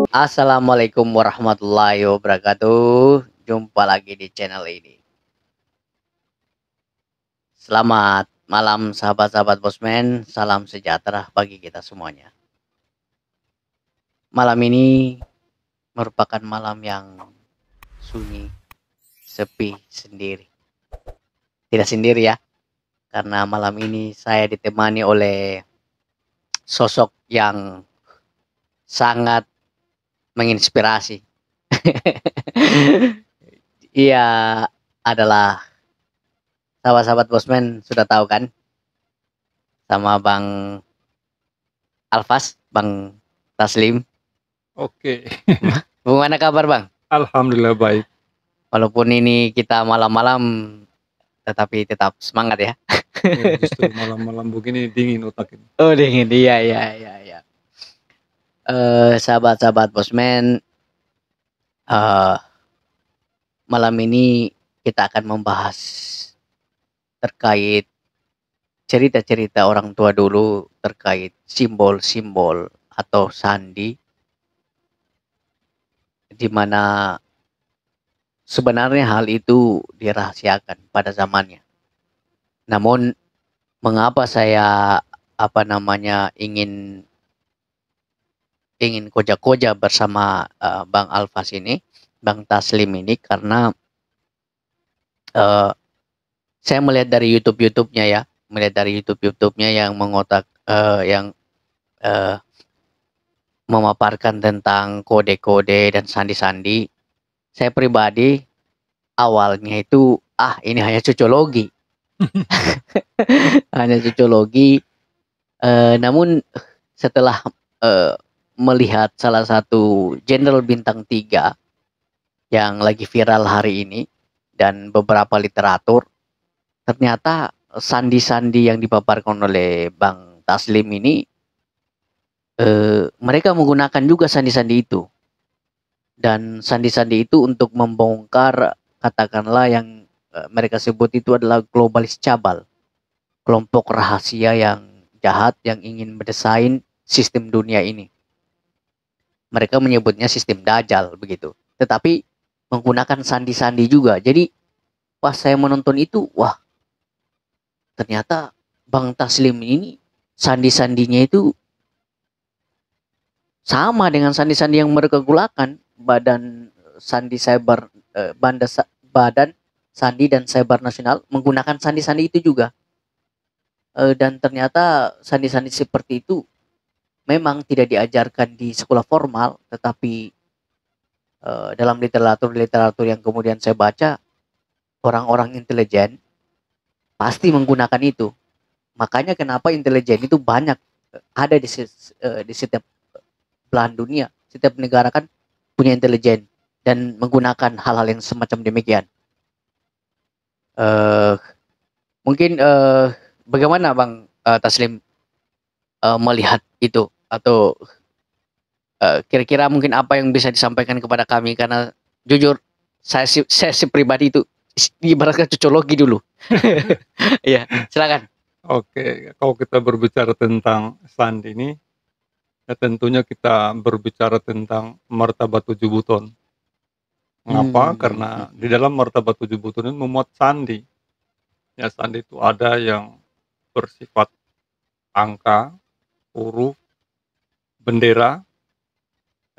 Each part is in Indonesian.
Assalamualaikum warahmatullahi wabarakatuh. Jumpa lagi di channel ini. Selamat malam sahabat-sahabat Bosman. Salam sejahtera bagi kita semuanya. Malam ini merupakan malam yang sunyi, sepi, sendiri. Tidak sendiri ya, karena malam ini saya ditemani oleh sosok yang sangat menginspirasi. Ia adalah sahabat-sahabat Bosman sudah tahu kan, sama Bang Alfas, Bang Taslim. Oke, Bagaimana kabar Bang? alhamdulillah baik. Walaupun ini kita malam-malam, tetapi tetap semangat ya. Ya, justru malam-malam begini dingin otak ini. Oh dingin, iya. Sahabat-sahabat Bosman, eh, malam ini kita akan membahas terkait cerita-cerita orang tua dulu terkait simbol-simbol atau sandi, di mana sebenarnya hal itu dirahasiakan pada zamannya. Namun mengapa saya ingin koja-koja bersama Bang Alfas ini, Bang Taslim ini, karena uh, saya melihat dari YouTube-nya ya, yang mengotak yang uh, memaparkan tentang kode-kode dan sandi-sandi. Saya pribadi awalnya itu ini hanya cocologi. Hanya cocologi. Namun setelah melihat salah satu Jenderal Bintang 3 yang lagi viral hari ini dan beberapa literatur, ternyata sandi-sandi yang dipaparkan oleh Bang Taslim ini, mereka menggunakan juga sandi-sandi itu. Dan sandi-sandi itu untuk membongkar, katakanlah yang mereka sebut itu adalah globalis cabal, kelompok rahasia yang jahat yang ingin mendesain sistem dunia ini. Mereka menyebutnya sistem Dajjal begitu. Tetapi menggunakan sandi-sandi juga. Jadi pas saya menonton itu, wah, ternyata Bang Taslim ini sandi-sandinya itu sama dengan sandi-sandi yang mereka gunakan. Badan Sandi Cyber Badan Sandi dan Cyber Nasional menggunakan sandi-sandi itu juga. Dan ternyata sandi-sandi seperti itu memang tidak diajarkan di sekolah formal, tetapi dalam literatur yang kemudian saya baca, orang-orang intelijen pasti menggunakan itu. Makanya kenapa intelijen itu banyak ada di setiap belahan dunia. Setiap negara kan punya intelijen dan menggunakan hal-hal yang semacam demikian. Mungkin bagaimana Bang Taslim melihat itu, atau kira-kira mungkin apa yang bisa disampaikan kepada kami, karena jujur saya pribadi itu ibaratkan cocologi dulu. Iya, silakan. Oke, kalau kita berbicara tentang sandi ini, ya tentunya kita berbicara tentang martabat 7 buton. Mengapa? Karena di dalam martabat 7 buton ini memuat sandi. Ya, sandi itu ada yang bersifat angka, huruf, bendera,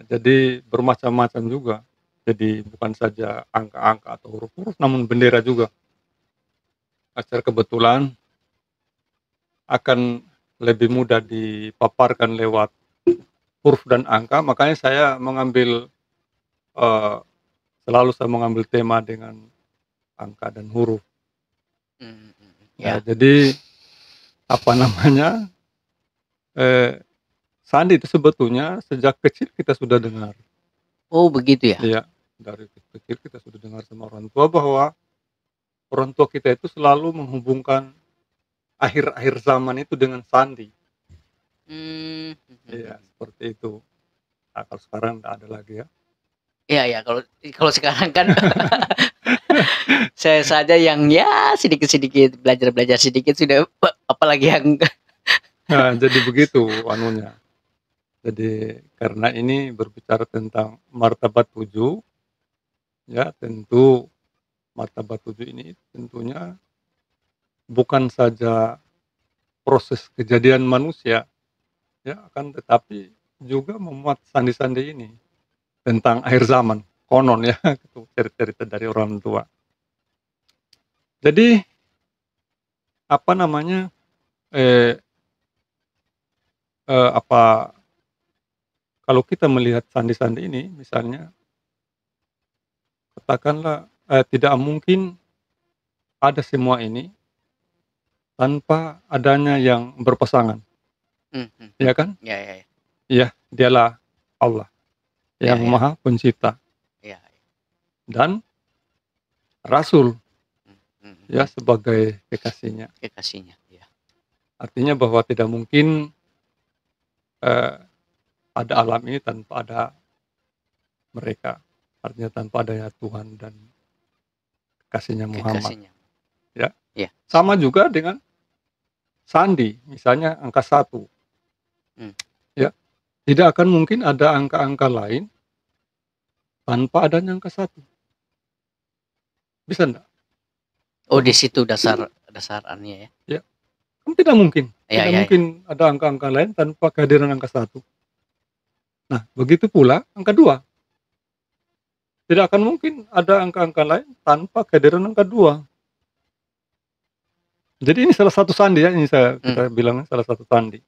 jadi bermacam-macam juga. Jadi bukan saja angka-angka atau huruf-huruf, namun bendera juga. Secara kebetulan akan lebih mudah dipaparkan lewat huruf dan angka, makanya saya mengambil selalu saya mengambil tema dengan angka dan huruf. Ya, jadi apa namanya, sandi itu sebetulnya sejak kecil kita sudah dengar. Oh begitu ya? Iya, dari kecil kita sudah dengar sama orang tua bahwa orang tua kita itu selalu menghubungkan akhir-akhir zaman itu dengan sandi. Iya, seperti itu. Nah, kalau sekarang tidak ada lagi ya. Iya, kalau sekarang kan saya saja yang ya sedikit-sedikit belajar sedikit sudah, apalagi yang Nah, jadi begitu anunya. Jadi karena ini berbicara tentang martabat 7, ya tentu martabat 7 ini tentunya bukan saja proses kejadian manusia, ya akan tetapi juga memuat sandi-sandi ini tentang akhir zaman, konon ya, itu cerita-cerita dari orang tua. Jadi apa namanya, eee apa, kalau kita melihat sandi-sandi ini misalnya katakanlah, tidak mungkin ada semua ini tanpa adanya yang berpasangan, ya kan? Ya, ya, ya. Iya, dialah Allah Ya, yang ya. Maha Pencipta Ya, ya. dan Rasul ya Mhm. sebagai kekasihnya. Kekasihnya, ya. Artinya bahwa tidak mungkin, eee, ada alam ini tanpa ada mereka, artinya tanpa adanya Tuhan dan kekasihnya Muhammad, Kekasihnya. ya. Ya. Sama juga dengan sandi, misalnya angka 1, Mmm. ya. Tidak akan mungkin ada angka-angka lain tanpa adanya angka 1, bisa enggak? Oh, di situ dasarannya ya? Ya, kan Ya, tidak ya, ya. mungkin ada angka-angka lain tanpa kehadiran angka 1. Nah, begitu pula angka 2, tidak akan mungkin ada angka-angka lain tanpa kehadiran angka 2. Jadi ini salah satu sandi ya, ini Mmm. kita bilang salah satu sandi.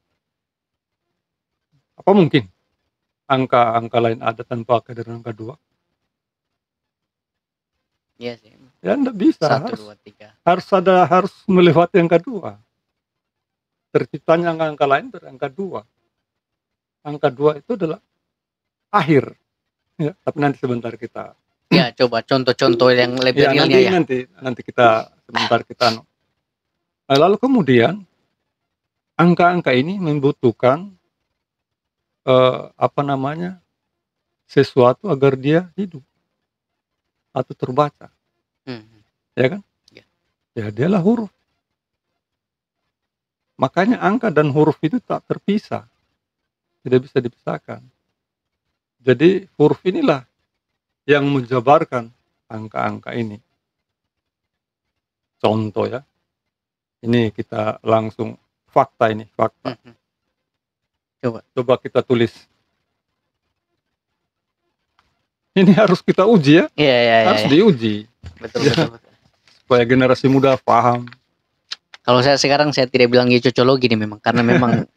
Apa mungkin angka-angka lain ada tanpa kehadiran angka 2? Iya sih. Ya ndak bisa, 1, 2, 3. harus melewati angka 2. Terciptanya angka-angka lain dari angka 2. Angka 2 itu adalah akhir, ya, tapi nanti sebentar kita Ya, coba contoh-contoh yang lebih ya realnya ya. nanti kita sebentar kita lalu kemudian angka-angka ini membutuhkan, apa namanya, sesuatu agar dia hidup atau terbaca, Mhm. ya kan? Ya. Ya dialah huruf. Makanya angka dan huruf itu tak terpisah, tidak bisa dipisahkan. Jadi huruf inilah yang menjabarkan angka-angka ini. Contoh ya, ini kita langsung fakta ini, fakta. Mhm. Coba. Coba kita tulis. Ini harus kita uji ya, Iya, iya, iya, harus iya. diuji Betul, ya, betul, betul. supaya generasi muda paham. Kalau saya sekarang saya tidak bilang cocologi nih memang, karena memang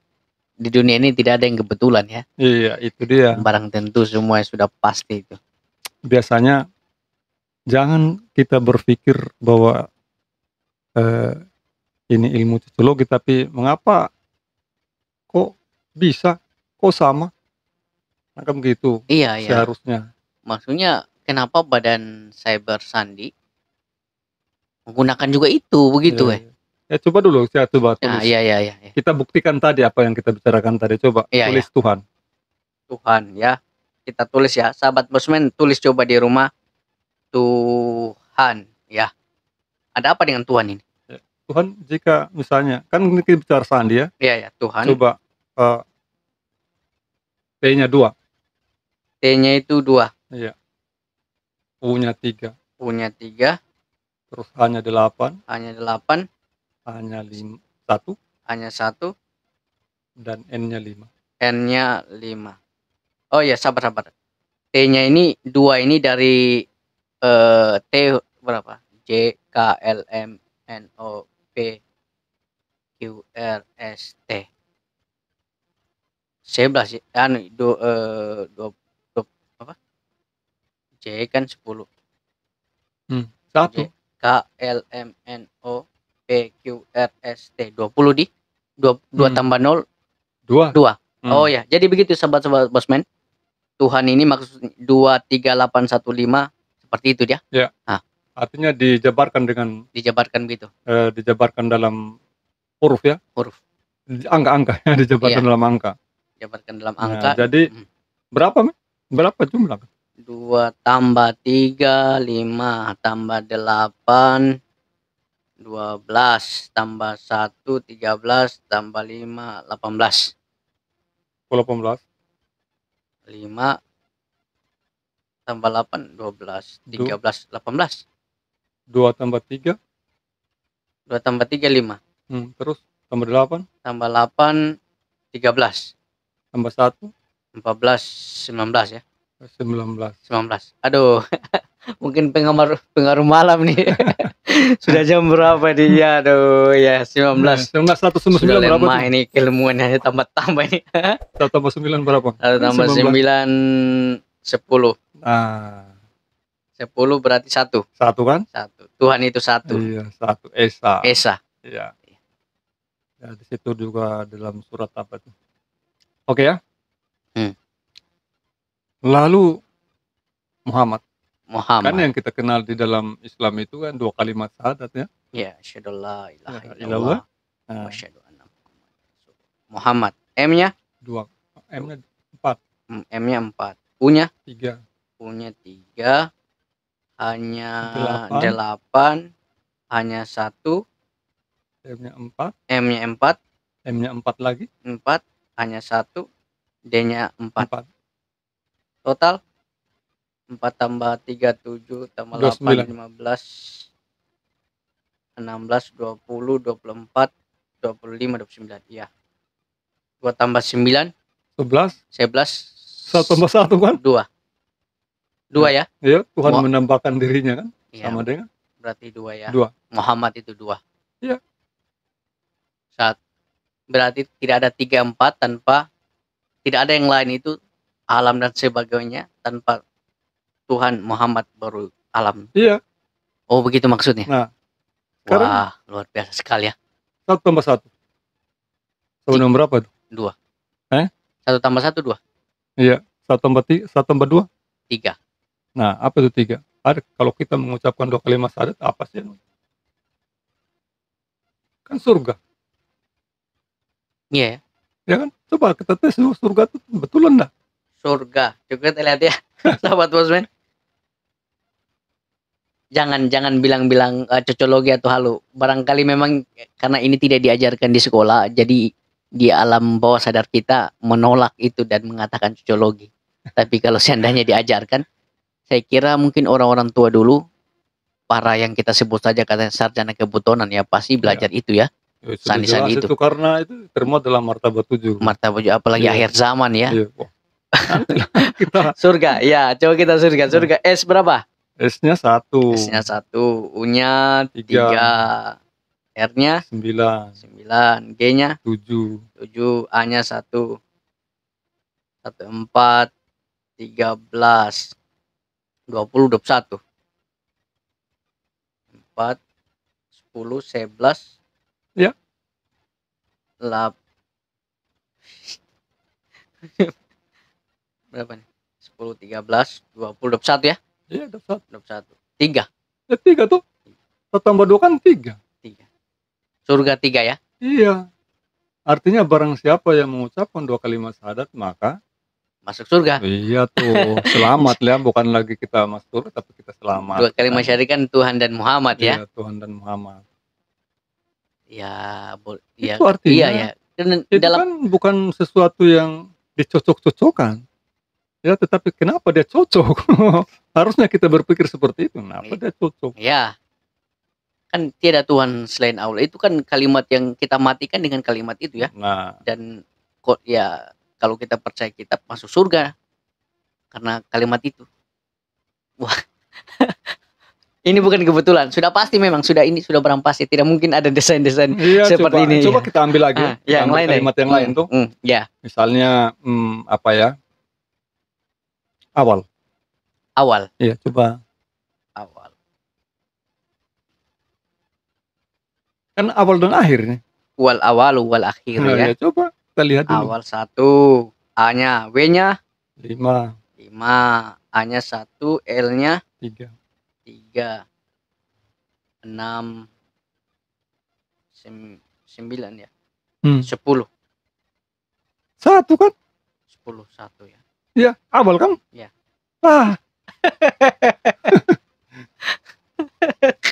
di dunia ini tidak ada yang kebetulan ya. Iya, itu dia. Barang tentu semua sudah pasti itu. Biasanya jangan kita berpikir bahwa, eee, ini ilmu cocologi, tapi mengapa kok bisa, kok sama, nah kan begitu Iya, iya. seharusnya. Maksudnya kenapa Badan Cyber Sandi menggunakan juga itu, Iya, begitu iya. Ya coba dulu, saya coba Nah, tulis. iya, iya, iya, iya. Kita buktikan tadi apa yang kita bicarakan tadi, coba Iya, iya. tulis Tuhan. Tuhan ya. Kita tulis ya, sahabat Bosman, tulis coba di rumah. Tuhan ya. Ada apa dengan Tuhan ini? Ya, Tuhan jika misalnya, kan ini kita bicara sandi ya, Iya, ya, Tuhan. coba, P-nya 2, T-nya itu 2, iya, U-nya 3, U-nya 3, terus H-nya 8, A-nya 8, A-nya 1, A-nya 1, dan N-nya 5. N-nya 5. Oh ya, sabar, sabar. T-nya ini 2 ini dari T berapa? J, K, L, M, N, O, P, Q, R, S, T. 11 ya, anu, apa? J kan 10. J, 1, K, L, M, N, O, P, Q, R, S, T. 20 di 2 tambah 0, 2. 2. Oh ya, jadi begitu sahabat-sahabat Bosman. Tuhan ini maksudnya 23815 seperti itu dia. Ya. Nah, Artinya dijabarkan dengan, dijabarkan begitu. dijabarkan dalam huruf ya, Huruf. angka-angka ya, dijabarkan Iya, dalam angka. dijabarkan dalam Nah, angka. jadi berapa, berapa jumlah? 2 tambah 3, 5 tambah 8, 12 tambah 1, 13 tambah 5, 18. 18. 5 tambah 8, 12, 13, 18. 2 tambah 3, 2 tambah 3, 5. terus tambah 8, Tambah 8, 13. tambah 1, 14, 19 ya. 19. 19. Aduh, mungkin pengaruh malam nih. Sudah jam berapa nih? Ya, aduh, ya 19. 19 1 tambah Sudah 9 berapa lemah tuh? ini keilmuannya tambah-tambah ini. 1 tambah 9 berapa? 1 tambah 19. 9, 10. Nah, 10 berarti 1. 1 kan? 1. Tuhan itu 1. Iya, 1 Esa. Esa. Iya. Ya, di situ juga dalam surat apa tuh? Oke ya. Lalu Muhammad. Kan Muhammad. yang kita kenal di dalam Islam itu kan 2 kalimat syahadat ya. Ya, asyhadu la ilaha La illallah ilallah. wa Nah, asyhadu anna Muhammad. M-nya 2. M-nya 4, M-nya 4. U-nya 3, U-nya 3. Hanya 8, 8. Hanya 1. M-nya 4, M-nya 4. M-nya 4 lagi, 4. Hanya 1. D-nya 4. 4. Total 4 tambah 3, 7. Tambah 8, 29. 15. 16, 20, 24, 25, 29. Iya. 2 tambah 9, 11, 11. 1 tambah 1 kan? 2. 2 ya? Iya, Tuhan Mu- menambahkan dirinya kan? Iya, Sama dengan berarti 2 ya. 2. Muhammad itu 2. Iya. Berarti tidak ada 3, 4 tanpa, tidak ada yang lain itu alam dan sebagainya tanpa Tuhan Muhammad baru alam. Iya. Oh, begitu maksudnya. Nah, sekarang Wah, luar biasa sekali ya. 1 tambah 1. Sama dengan berapa tuh? 2. 1 Eh? tambah 1, 2. Iya, 1 tambah 3, 1 tambah 2. 3. Nah, apa itu 3? Ada kalau kita mengucapkan 2 kalimat syahadat apa sih? Kan surga. Iya ya. Ya kan? Coba kita tes dulu surga itu betulan enggak? Surga. Coba kita lihat ya. Sahabat Bosman. Jangan bilang-bilang cocologi atau halu. Barangkali memang karena ini tidak diajarkan di sekolah, jadi di alam bawah sadar kita menolak itu dan mengatakan cocologi. Tapi kalau seandainya diajarkan, saya kira mungkin orang-orang tua dulu, para yang kita sebut saja katanya sarjana kebutonan ya pasti belajar itu ya. Ya, sudah Sandi-sandi jelas itu. itu karena itu termuat dalam martabat 7. Martabat apalagi Iya. akhir zaman ya. Iya. Wah, nantilah kita Surga, ya coba kita surga. Surga S berapa? S-nya 1, S-nya 1, U-nya 3, R-nya 9, 9, G-nya 7, 7, A-nya 1, 4, 13, 20, 21, 4, 10, 11, Ya. 8, berapa nih? 10, 13, 20, 21 ya? Iya, ada 1. 21, 3, Ya 3 tuh. 1 tambah 2 kan 3. 3. Surga 3 ya? Iya. Artinya barang siapa yang mengucapkan 2 kalimat syahadat maka Masuk surga. iya tuh, selamat ya, bukan lagi kita masuk surga tapi kita selamat. 2 kalimat syahadat kan Tuhan dan Muhammad ya? Iya, Tuhan dan Muhammad. Ya, Itu artinya iya ya. Dan itu dalam kan bukan sesuatu yang dicocok-cocokkan. Ya, tetapi kenapa dia cocok? Harusnya kita berpikir seperti itu. Kenapa dia cocok? ya kan tiada Tuhan selain Allah. Itu kan kalimat yang kita matikan dengan kalimat itu ya. Nah, Dan kok ya kalau kita percaya kita masuk surga karena kalimat itu. Wah. Ini bukan kebetulan, sudah pasti memang ini sudah barang pasti, tidak mungkin ada desain-desain iya, seperti ini. coba kita ambil lagi. Kita yang ambil lain kalimat yang lain tuh. Ya. Misalnya apa ya? Awal. Iya, coba. Awal. Kan awal dan akhir nih. Wal awal wal akhir Nah, ya. ya. Coba kita lihat dulu. Awal 1, A-nya, W-nya 5, 5, A-nya 1, L-nya 3, 3, 6, 9 ya. 10. 1 kan? 10, 1 ya. Iya, awal kan? Iya. Ah.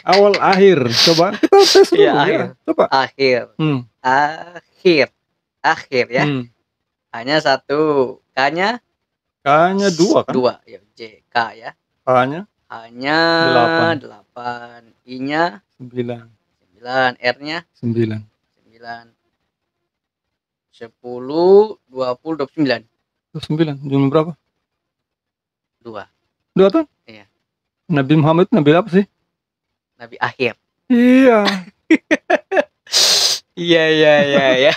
Awal akhir. Coba kita tes dulu Iya, ya. akhir. Coba. Akhir. Akhir ya. A-nya 1, K-nya K-nya 2 kan? 2 ya, J, K ya. H-nya H-nya 8. 8, I-nya 9. 9, R-nya 9. 9. 10, 20, 29. 9. Jumlah berapa? 2. 2 kan? Iya. Nabi Muhammad nabi apa sih? Nabi akhir. Iya. Iya iya iya ya.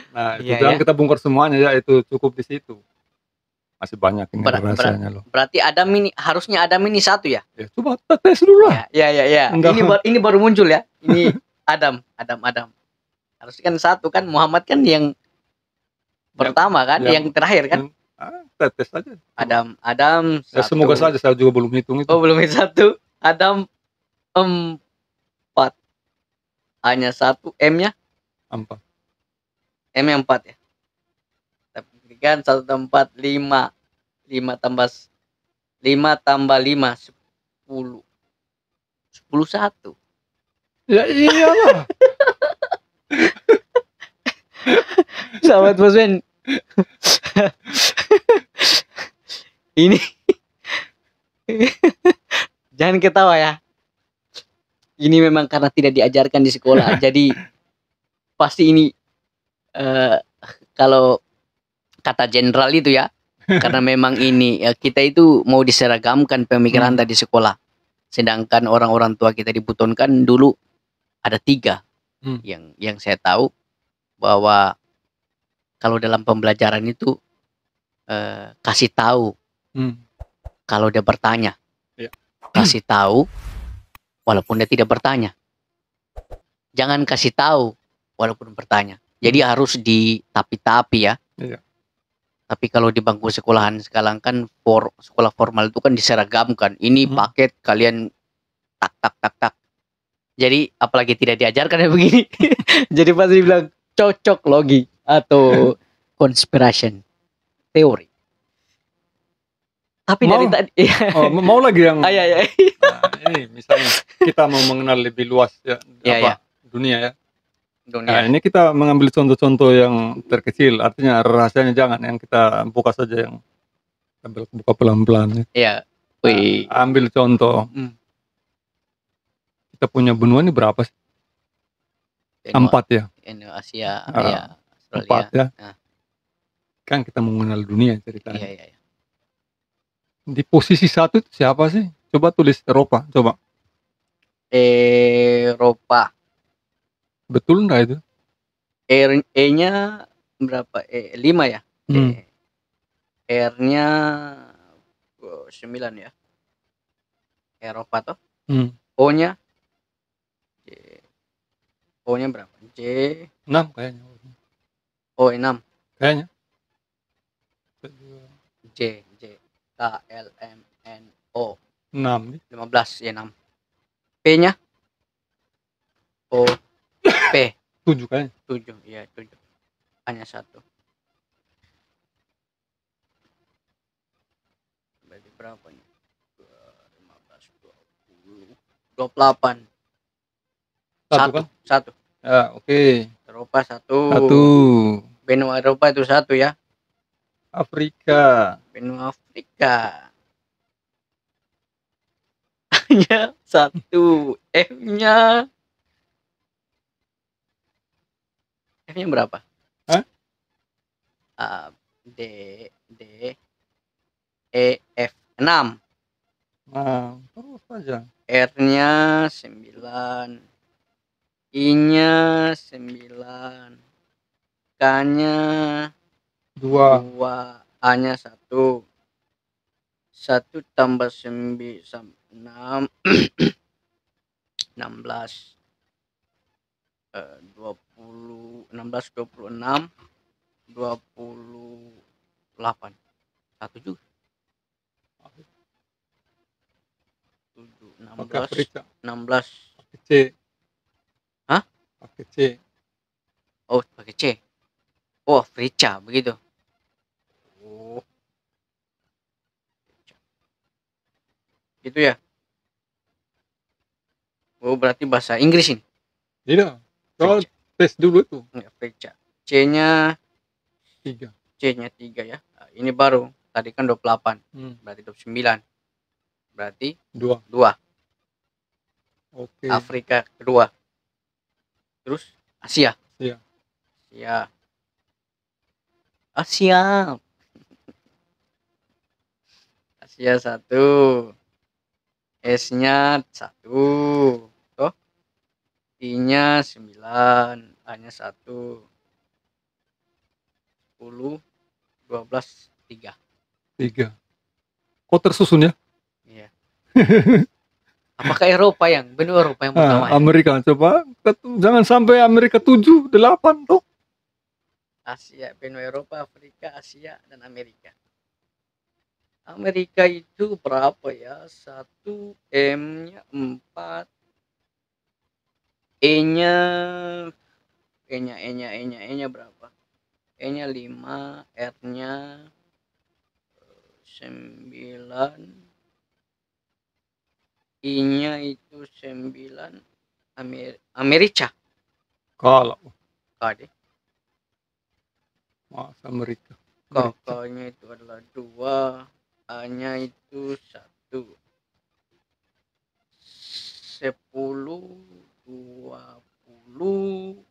Nah, itu Iya jangan ya. kita bongkar semuanya ya, itu cukup di situ. Masih banyak ini rahasianya loh. Berarti Adam ini harusnya Adam ini 1 ya? Ya, coba tes dulu lah. Ya ya ya. Enggak. Ini baru muncul ya. Ini Adam. Harusnya kan 1 kan, Muhammad kan yang pertama kan, yang terakhir kan? Tes aja. Adam Ya, 1. semoga saja, saya juga belum hitung itu. Oh, belum 1. Adam 4. A-nya 1, M-nya 4. M-nya 4 ya. Tapi kan 1 tambah 4 5. 5 tambah 5, 10. 10 1. Ya iyalah. Sahabat Bos Ben. Ini jangan ketawa ya. Ini memang karena tidak diajarkan di sekolah. Jadi pasti ini kalau kata jenderal itu ya, karena memang ini kita itu mau diseragamkan pemikiran tadi sekolah. Sedangkan orang-orang tua kita dibutonkan dulu ada 3 yang saya tahu, bahwa kalau dalam pembelajaran itu kasih tahu kalau dia bertanya, kasih tahu walaupun dia tidak bertanya, jangan kasih tahu walaupun bertanya. Jadi harus ditapi-tapi ya. Tapi kalau di bangku sekolahan sekarang kan sekolah formal itu kan diseragamkan. Ini paket kalian tak. Jadi apalagi tidak diajarkan ya begini. Jadi pasti dibilang cocok logi atau conspiration teori. Tapi dari tadi mau lagi yang iya. Nah, ini misalnya kita mau mengenal lebih luas ya, dunia ya. Nah, ini kita mengambil contoh-contoh yang terkecil, artinya rahasianya jangan yang kita buka saja, yang buka pelan-pelan. Iya. Nah, ambil contoh. Kita punya benua ini berapa sih? 4 ya. Asia, ya, Australia. 4 ya. Kan kita mengenal dunia ceritanya. Iya. Di posisi 1 itu siapa sih? Coba tulis Eropa, coba. Eropa. Betul enggak itu? E-nya berapa? 5 ya? R-nya 9 ya. Eropa toh. O-nya berapa? J 6 kayaknya. O 6 kayaknya. J K L M N O 6 15 ya 6. P-nya O P 7 kayaknya. 7 ya 7. Hanya 1. Berarti berapa nih? 15 20 28. 1. Ya, oke. Eropa 1. Benua Eropa itu 1 ya. Afrika. Benua Afrika. Hanya 1. F-nya berapa? A D E F 6. Nah, terus saja. R-nya 9. I-nya 9. K-nya 2. A-nya 1. 1 tambah 9 6 16 20 16 26 28. 1 juga. 7 16 C. Hah? Pakai C. Oh, pakai C. Oh, Afrika begitu. Oh. Gitu ya. Oh, berarti bahasa Inggris ini. Tidak. Kalau tes dulu tuh. Afrika. C-nya 3. C-nya 3 ya. Nah, ini baru Tadi kan 28. Hmm, Berarti 29. Berarti 2. 2. Oke. Afrika kedua. Terus Asia. Iya. Asia. Asia. Asia 1. S-nya 1. Toh, I-nya 9, A-nya 1. 10, 12, 3. 3. Kok tersusun ya? Iya. Apakah Eropa yang benua Eropa yang pertama ya? Amerika coba jangan sampai Amerika 7, 8 tuh. Asia, benua Eropa, Afrika, Asia, dan Amerika. Amerika itu berapa ya? 1, M-nya 4, E-nya E-nya berapa? E-nya 5, R-nya 9, I-nya itu 9, Amerika. Kalau Kade. Mas Amerika. Kakaknya itu adalah 2, A-nya itu 1. 10, 20,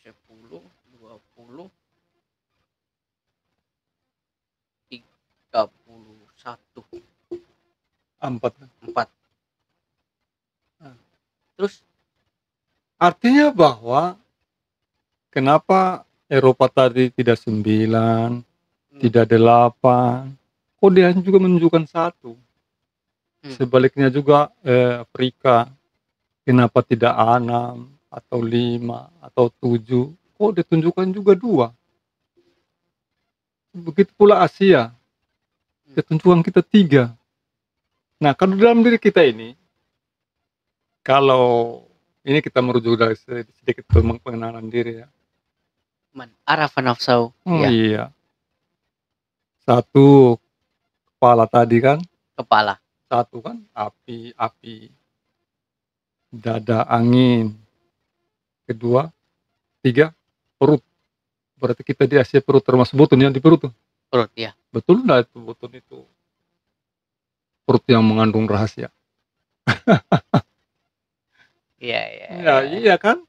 10, 20, 31, 4. 4. Nah, Terus artinya bahwa kenapa Eropa tadi tidak 9, tidak 8, kok dia juga menunjukkan 1. Sebaliknya juga Afrika, kenapa tidak 6 atau 5 atau 7, kok ditunjukkan juga 2. Begitu pula Asia, ketentuan kita 3. Nah, kalau dalam diri kita ini, kalau ini kita merujuk dari sedikit pengenalan diri ya. man arafa nafsau. Oh Ya, iya, 1 kepala tadi kan, kepala. 1 kan api, dada angin, kedua, 3 perut. Berarti kita di Asia perut termasuk butun yang di perut tuh. Perut ya. Betul nggak itu butun itu perut yang mengandung rahasia? Iya, Ya iya kan?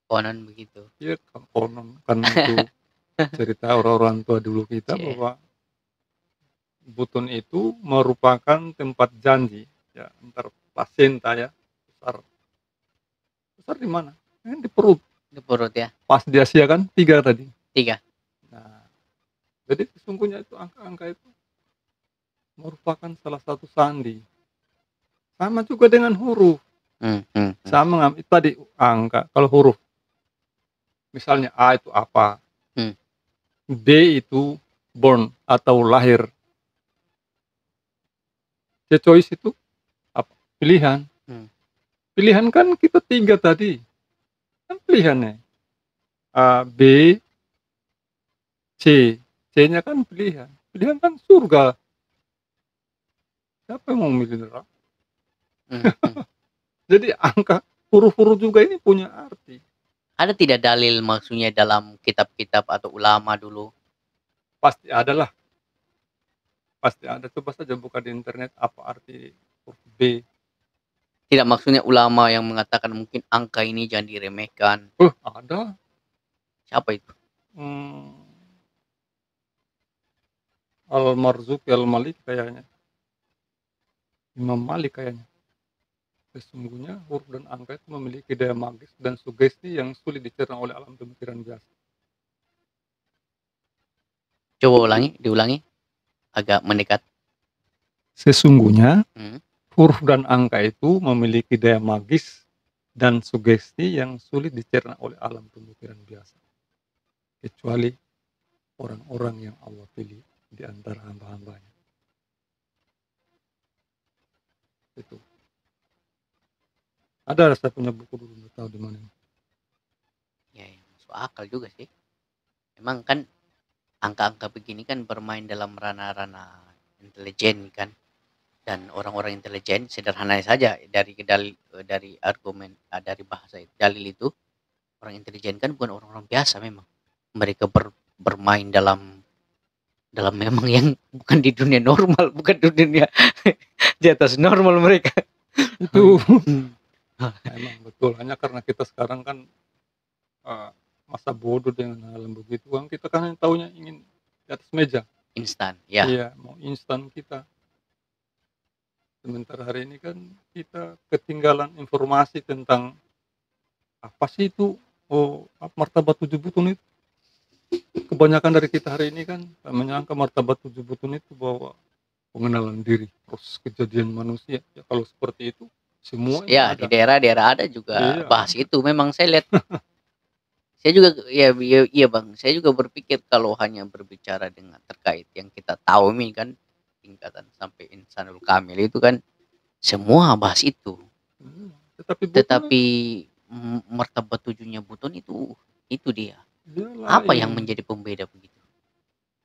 konon begitu. Iya kan konon kan itu cerita orang-orang tua dulu kita Cie. bahwa butun itu merupakan tempat janji ya antar placenta ya besar besar di mana? Di perut. Di perut ya. Pas di Asia kan 3 tadi. 3. Nah, jadi sesungguhnya itu angka-angka itu merupakan salah satu sandi. Sama juga dengan huruf. Sama itu tadi angka. Kalau huruf, misalnya A itu apa, B itu born atau lahir, C choice itu apa? Pilihan. Pilihan kan kita 3 tadi, kan pilihannya A, B, C. C-nya kan pilihan. Pilihan kan surga. Siapa yang mau milih neraka? Jadi angka huruf-huruf juga ini punya arti. Ada tidak dalil maksudnya dalam kitab-kitab atau ulama dulu? Pasti ada lah. Pasti ada. Coba saja buka di internet apa arti huruf B. Tidak maksudnya ulama yang mengatakan mungkin angka ini jangan diremehkan. Ada. Siapa itu? Al-Marzuki Al-Malik kayaknya. Imam Malik kayaknya. Sesungguhnya huruf dan angka itu memiliki daya magis dan sugesti yang sulit dicerna oleh alam pemikiran biasa. Coba diulangi. Agak mendekat. Sesungguhnya huruf dan angka itu memiliki daya magis dan sugesti yang sulit dicerna oleh alam pemikiran biasa. Kecuali orang-orang yang Allah pilih di antara hamba-hambanya. Itu. Ada saya punya buku dulu, nggak tahu di mana. Ya, masuk akal juga sih. Emang kan angka-angka begini kan bermain dalam ranah-ranah intelijen kan. Dan orang-orang intelijen sederhana saja dari argumen dari bahasa dalil itu, orang intelijen kan bukan orang-orang biasa memang. Mereka bermain dalam dalam memang yang bukan di dunia normal, bukan di dunia di atas normal mereka. Itu Hmm. memang betul, hanya karena kita sekarang kan, masa bodoh dengan hal yang begitu kan, kita kan hanya taunya ingin di atas meja. Instan, ya. Iya, mau instan kita. Sementara hari ini kan kita ketinggalan informasi tentang apa sih itu, martabat tujuh butun itu. Kebanyakan dari kita hari ini kan menyangka martabat tujuh butun itu bahwa pengenalan diri, proses kejadian manusia. Ya kalau seperti itu semua emang Ya, di ada. daerah-daerah ada juga Iya bahas ada. itu. Memang saya lihat, saya juga ya, iya Bang, saya juga berpikir kalau hanya berbicara dengan terkait yang kita tahu ini kan tingkatan sampai insanul kamil itu kan semua bahas itu. Tetapi butun Tetapi martabat tujuhnya Buton itu dia. dia Apa yang lain. menjadi pembeda begitu?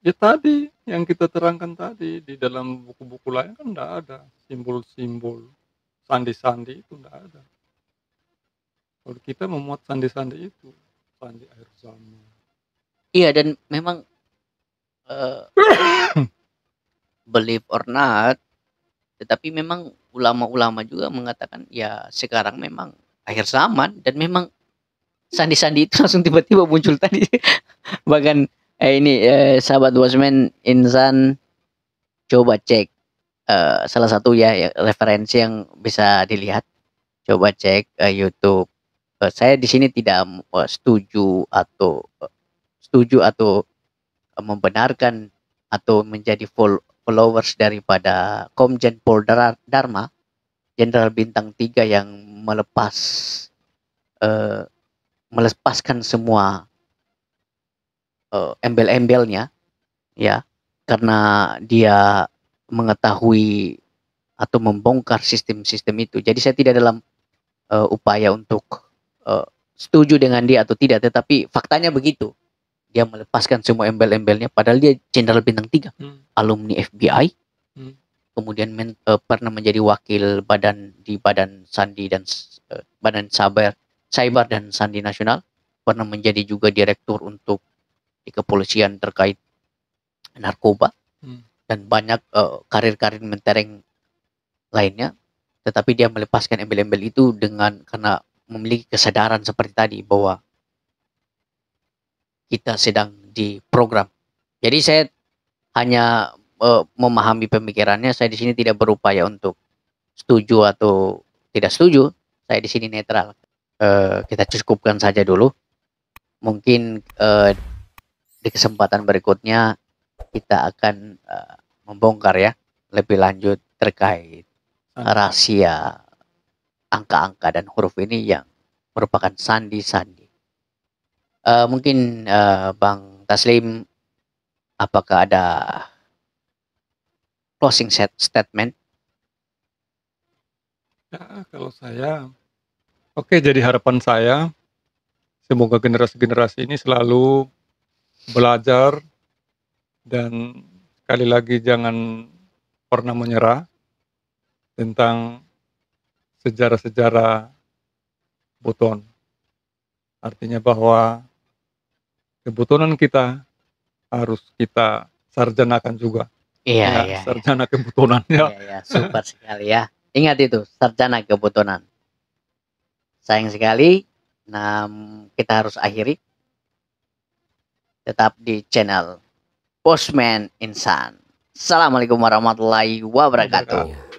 Ya tadi yang kita terangkan tadi di dalam buku-buku lain kan enggak ada simbol-simbol sandi-sandi itu enggak ada. Kalau kita memuat sandi-sandi itu, sandi air zam. Iya, dan memang believe or not, tetapi memang ulama-ulama juga mengatakan ya sekarang memang akhir zaman, dan memang sandi-sandi itu langsung tiba-tiba muncul tadi. Bahkan ini sahabat Wasman Insan, coba cek salah satu ya referensi yang bisa dilihat, coba cek YouTube. Saya di sini tidak setuju atau membenarkan atau menjadi followers daripada Komjen Pol Dharma, Jenderal Bintang 3 yang melepaskan semua embel-embelnya, ya, karena dia mengetahui atau membongkar sistem-sistem itu. Jadi saya tidak dalam upaya untuk setuju dengan dia atau tidak, tetapi faktanya begitu. Dia melepaskan semua embel-embelnya, padahal dia Jenderal Bintang 3, alumni FBI, kemudian pernah menjadi wakil badan Sandi dan badan Cyber dan Sandi Nasional, pernah menjadi juga direktur untuk di kepolisian terkait narkoba, dan banyak karir-karir mentereng lainnya. Tetapi dia melepaskan embel-embel itu karena memiliki kesadaran seperti tadi bahwa kita sedang diprogram. Jadi saya hanya memahami pemikirannya. Saya di sini tidak berupaya untuk setuju atau tidak setuju. Saya di sini netral. Kita cukupkan saja dulu. Mungkin di kesempatan berikutnya kita akan membongkar ya lebih lanjut terkait rahasia angka-angka dan huruf ini yang merupakan sandi-sandi. Mungkin Bang Taslim, apakah ada closing statement? Ya, kalau saya, oke, jadi harapan saya semoga generasi-generasi ini selalu belajar dan sekali lagi jangan pernah menyerah tentang sejarah-sejarah Buton. Artinya bahwa kebutunan kita harus kita sarjanakan juga. Iya, Ya, iya, sarjana kebutunannya. iya, iya, super sekali ya. Ingat itu, sarjana kebutunan. Sayang sekali, kita harus akhiri. Tetap di channel Postman Insan. Assalamualaikum warahmatullahi wabarakatuh.